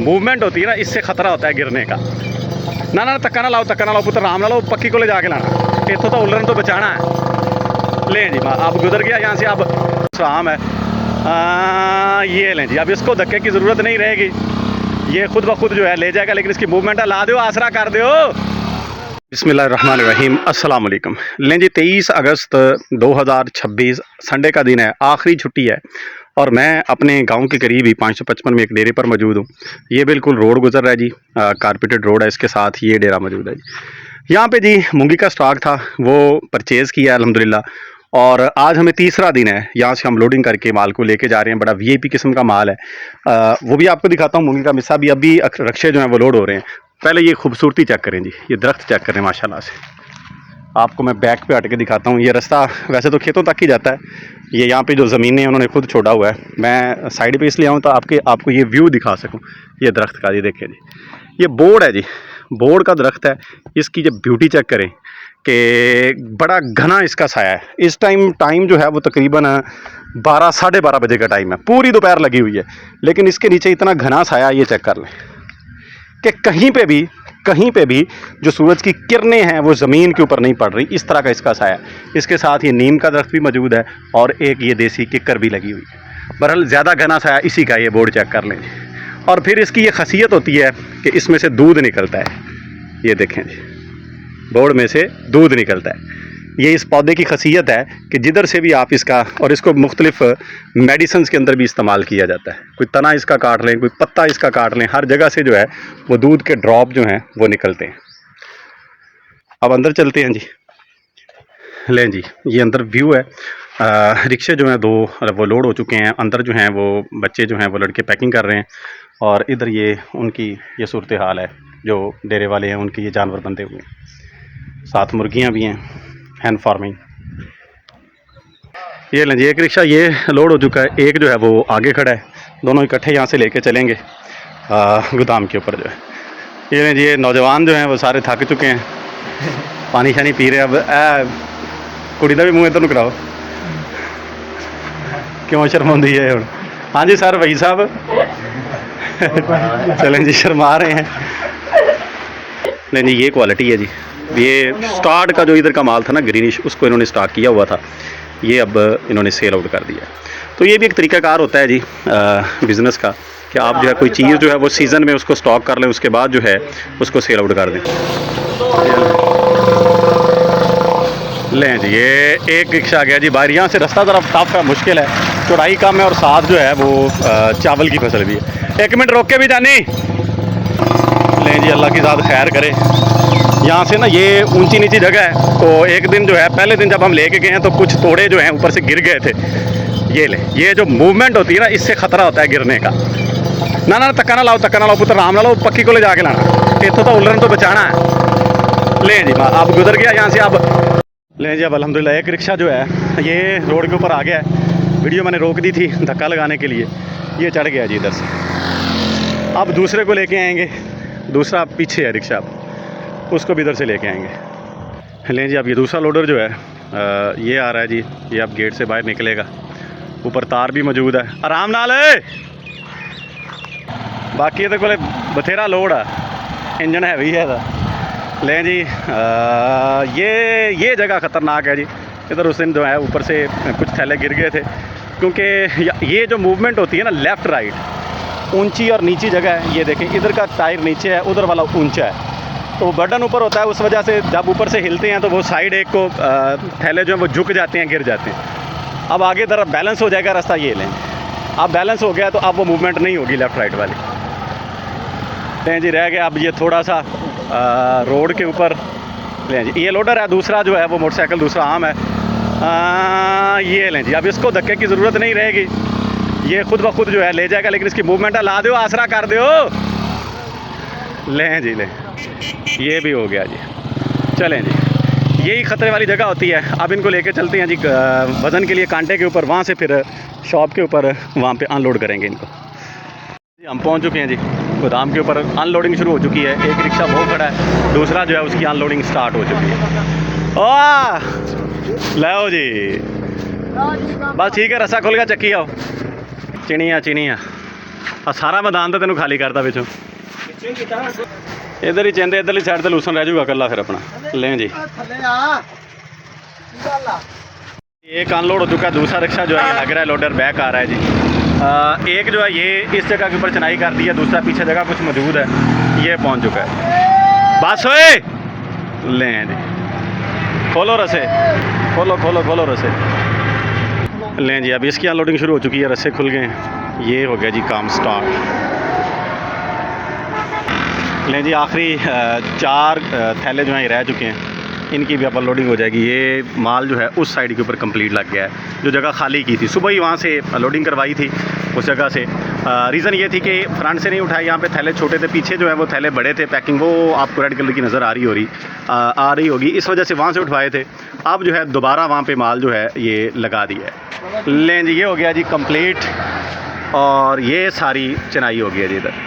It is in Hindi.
मूवमेंट होती है ना, इससे खतरा होता है गिरने का। ना ना धक्का ना लाओ पुत्र, आराम ना लो, पक्की को ले जाके लाना, इतों तो उलरन तो बचाना है। ले जी अब गुजर गया यहाँ से, अब आम है। ये लें जी, अब इसको धक्के की ज़रूरत नहीं रहेगी, ये खुद ब खुद जो है ले जाएगा, लेकिन इसकी मूवमेंट ला दो, आसरा कर दो। बिस्मिल्लाहिर्रहमानिर्रहीम, अस्सलाम वालेकुम। लें जी 23 अगस्त 2026 संडे का दिन है, आखिरी छुट्टी है और मैं अपने गांव के करीब ही 555 में एक डेरे पर मौजूद हूँ। ये बिल्कुल रोड गुजर रहा है जी, कारपेटेड रोड है, इसके साथ ये डेरा मौजूद है जी। यहाँ पे जी मूंगी का स्टॉक था, वो परचेज़ किया अल्हम्दुलिल्लाह, और आज हमें तीसरा दिन है, यहाँ से हम लोडिंग करके माल को लेके जा रहे हैं। बड़ा वीआईपी किस्म का माल है, वो भी आपको दिखाता हूँ। मूंगी का मिस्सा भी, अभी रक्शे जो हैं वो लोड हो रहे हैं। पहले ये खूबसूरती चेक करें जी, ये दरख्त चेक करें माशाल्लाह से। आपको मैं बैक पे हट के दिखाता हूँ। ये रास्ता वैसे तो खेतों तक ही जाता है, ये यहाँ पे जो ज़मीनें हैं उन्होंने खुद छोड़ा हुआ है। मैं साइड पे इसलिए आऊँ तो आपको ये व्यू दिखा सकूँ। ये दरख्त का, ये देखें जी, ये बोर्ड है जी, बोर्ड का दरख्त है। इसकी जब ब्यूटी चेक करें कि बड़ा घना इसका साया है। इस टाइम जो है वो तकरीबन 12 साढ़े 12 बजे का टाइम है, पूरी दोपहर लगी हुई है, लेकिन इसके नीचे इतना घना साया, ये चेक कर लें कि कहीं पे भी जो सूरज की किरणें हैं वो ज़मीन के ऊपर नहीं पड़ रही। इस तरह का इसका साया। इसके साथ ये नीम का दरख्त भी मौजूद है और एक ये देसी किक्कर भी लगी हुई है। बहरहाल ज़्यादा घना साया इसी का, ये बोर्ड चेक कर लें। और फिर इसकी ये खासियत होती है कि इसमें से दूध निकलता है। ये देखें जी, बोर्ड में से दूध निकलता है। ये इस पौधे की खासियत है कि जिधर से भी आप इसका, और इसको मुख्तलिफ मेडिसिन के अंदर भी इस्तेमाल किया जाता है। कोई तना इसका काट लें, कोई पत्ता इसका काट लें, हर जगह से जो है वो दूध के ड्रॉप जो हैं वो निकलते हैं। अब अंदर चलते हैं जी। लें जी, ये अंदर व्यू है। रिक्शे जो हैं 2 वो लोड हो चुके हैं। अंदर जो हैं वो बच्चे जो हैं वो लड़के पैकिंग कर रहे हैं, और इधर ये उनकी ये सूरत हाल है। जो डेरे वाले हैं उनके ये जानवर बंधे हुए हैं, साथ मुर्गियाँ भी हैं, हैंड फार्मिंग। ये लें जी, एक रिक्शा ये लोड हो चुका है, एक जो है वो आगे खड़ा है। दोनों इकट्ठे यहाँ से लेके चलेंगे गोदाम के ऊपर जो है। ये लें जी, ये नौजवान जो हैं वो सारे थक चुके हैं, पानी शानी पी रहे हैं। अब कुड़ी का भी मुँह इधर कराओ, क्यों शर्मांदी है हम। हाँ जी सर, वही साहब चलें जी, शर्मा रहे हैं। नहीं नहीं, ये क्वालिटी है जी। ये स्टार्ट का जो इधर का माल था ना ग्रीनिश, उसको इन्होंने स्टॉक किया हुआ था, ये अब इन्होंने सेल आउट कर दिया। तो ये भी एक तरीकाकार होता है जी बिज़नेस का, कि आप जो है कोई चीज़ जो है वो सीज़न में उसको स्टॉक कर लें, उसके बाद जो है उसको सेल आउट कर दें। लें जी, ये एक रिक्शा आ गया जी बाहर। यहाँ से रास्ता ज़रा टफ है, मुश्किल है, चौड़ाई कम है, और साथ जो है वो चावल की फसल भी है। 1 मिनट रोक के भी जानी। लें जी, अल्लाह की ज़ात खैर करे। यहाँ से ना ये ऊंची नीची जगह है, तो एक दिन जो है, पहले दिन जब हम लेके गए हैं तो कुछ तोड़े जो हैं ऊपर से गिर गए थे। ये ले, ये जो मूवमेंट होती है ना, इससे खतरा होता है गिरने का। ना ना धक्का ना लाओ पुत्र, आराम ना लो, पक्की को ले जाके लाना, इतों तो उलरन तो बचाना है। लें जी, अब गुजर गया यहाँ से। अब लें जी, अब अल्हम्दुलिल्लाह एक रिक्शा जो है ये रोड के ऊपर आ गया है। वीडियो मैंने रोक दी थी धक्का लगाने के लिए, ये चढ़ गया जी इधर से। अब दूसरे को लेके आएंगे, दूसरा पीछे है रिक्शा, उसको भी इधर से लेके आएंगे। लें जी, अब ये दूसरा लोडर जो है ये आ रहा है जी, ये अब गेट से बाहर निकलेगा। ऊपर तार भी मौजूद है, आराम नाल है। बाकी ये को बथेरा लोड है, इंजन हैवी है। लें जी, ये जगह ख़तरनाक है जी। इधर उस दिन जो है ऊपर से कुछ थैले गिर गए थे, क्योंकि ये जो मूवमेंट होती है ना लेफ़्ट राइट, ऊंची और नीची जगह है। ये देखें, इधर का टायर नीचे है, उधर वाला ऊंचा है, तो बटन ऊपर होता है। उस वजह से जब ऊपर से हिलते हैं तो वो साइड एक को थैले जो हैं वो झुक जाते हैं, गिर जाते हैं। अब आगे तरफ बैलेंस हो जाएगा रास्ता। ये लें, अब बैलेंस हो गया तो अब वो मूवमेंट नहीं होगी लेफ़्ट राइट वाली। लें जी, रह गया अब ये थोड़ा सा रोड के ऊपर। लें जी, ये लोडर है, दूसरा जो है वो मोटरसाइकिल दूसरा आम है। ये लें जी, अब इसको धक्के की ज़रूरत नहीं रहेगी, ये खुद ब खुद जो है ले जाएगा, लेकिन इसकी मूवमेंट ला दो, आसरा कर दो। लें जी, लें, ये भी हो गया जी। चलें जी, यही ख़तरे वाली जगह होती है। अब इनको लेके चलते हैं जी वज़न के लिए कांटे के ऊपर, वहाँ से फिर शॉप के ऊपर वहाँ पे अनलोड करेंगे इनको। हम पहुँच चुके हैं जी गोदाम के ऊपर, अनलोडिंग शुरू हो चुकी है। एक रिक्शा वो खड़ा है, दूसरा जो है उसकी अनलोडिंग स्टार्ट हो चुकी है। वाह, लो जी, बस ठीक है, रस्सा खुल गया, चक्की आओ। चिनिया ਆ ਸਾਰਾ ਮੈਦਾਨ ਤਾਂ ਤੈਨੂੰ ਖਾਲੀ ਕਰਤਾ ਵਿੱਚੋਂ। ਪਿੱਛੇ ਕੀਤਾ ਨਾ ਇੱਧਰ ਹੀ ਚੰਦੇ ਇੱਧਰਲੀ ਸਾਈਡ ਤੇ ਲੂਸਨ ਰਹਿ ਜਾਊਗਾ ਇਕੱਲਾ ਫਿਰ अपना। लें जी ਥੱਲੇ ਆ ਕੀ ਗੱਲ ਆ एक अनलोड हो चुका है, दूसरा रिक्शा जो है ये लग रहा है लोडर बैक आ रहा है जी। एक जो है ये इस जगह के ऊपर चनाई कर दी है, दूसरा पीछे जगह कुछ मौजूद है, ये पहुंच चुका है। बस होए लें जी, खोलो रसे, खोलो खोलो खोलो रसे। लें जी अब इसकी अनलोडिंग शुरू हो चुकी है, रस्से खुल गए हैं, ये हो गया जी काम स्टार्ट। लें जी आखिरी 4 थैले जो हैं ये रह चुके हैं, इनकी भी अब लोडिंग हो जाएगी। ये माल जो है उस साइड के ऊपर कंप्लीट लग गया है, जो जगह खाली की थी सुबह ही वहाँ से लोडिंग करवाई थी उस जगह से। रीज़न ये थी कि फ्रंट से नहीं उठाए, यहाँ पे थैले छोटे थे, पीछे जो है वो थैले बड़े थे, पैकिंग वो आपको रेड कलर की नज़र आ रही होगी, इस वजह से वहाँ से उठवाए थे। अब जो है दोबारा वहाँ पे माल जो है ये लगा दिया है। लें जी ये हो गया जी कंप्लीट, और ये सारी चनाई हो गई है जी इधर।